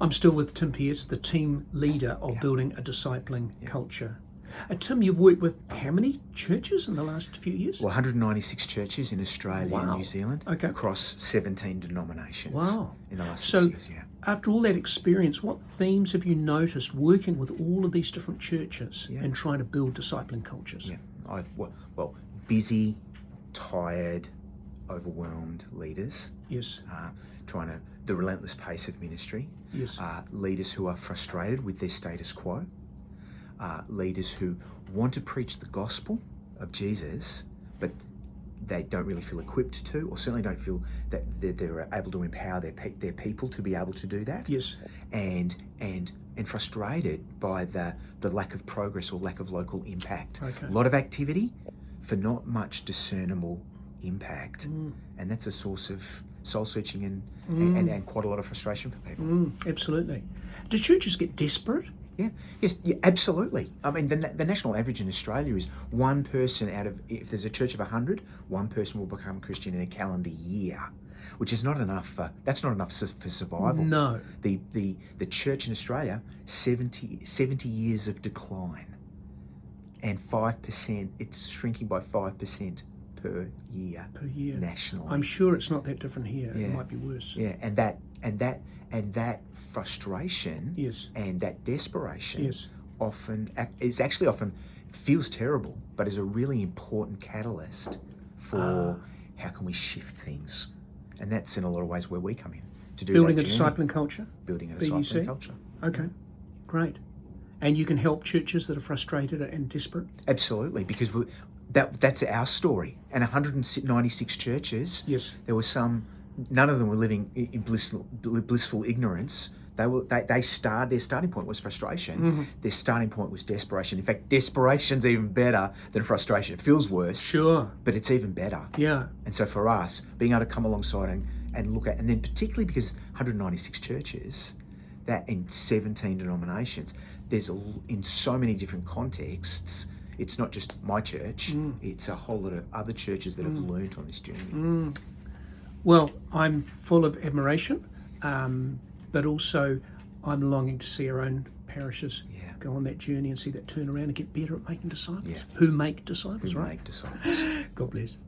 I'm still with Tim Piesse, the team leader of Yeah. building a discipling culture. Tim, you've worked with how many churches in the last few years? Well, 196 churches in Australia and Wow. New Zealand, Okay. across 17 denominations Wow. in the last 6 So, years, yeah. after all that experience, what themes have you noticed working with all of these different churches and trying to build discipling cultures? Yeah, well, busy, tired, overwhelmed leaders. Yes. The relentless pace of ministry. Yes. Leaders who are frustrated with their status quo. Leaders who want to preach the gospel of Jesus, but they don't really feel equipped to, or certainly don't feel that they're able to empower their people to be able to do that. Yes. And frustrated by the lack of progress or lack of local impact. Okay. A lot of activity for not much discernible impact, and that's a source of soul searching and quite a lot of frustration for people. Absolutely. Do churches get desperate? Yes, absolutely. I mean, the national average in Australia is one person if there's a church of 100, one person will become Christian in a calendar year, which is not enough. That's not enough for survival. No. The church in Australia, 70 years of decline, and 5%. It's shrinking by 5% per year. Nationally. I'm sure it's not that different here. Yeah. It might be worse. Yeah, and that frustration and that desperation often feels terrible, but is a really important catalyst for how can we shift things. And that's in a lot of ways where we come in to do Building that a journey. discipling culture? Building a BDC? discipling culture. Okay, great. And you can help churches that are frustrated and desperate? Absolutely, because that's our story. And 196 churches, there were some, none of them were living in blissful ignorance. Their starting point was frustration. Their starting point was desperation. In fact, desperation's even better than frustration. It feels worse. Sure. But it's even better. Yeah. And so for us, being able to come alongside and look at, and then particularly because 196 churches, that in 17 denominations, in so many different contexts, it's not just my church, it's a whole lot of other churches that have learnt on this journey. Well, I'm full of admiration, but also I'm longing to see our own parishes go on that journey and see that turn around and get better at making disciples. Who make disciples, right? Make disciples. God bless.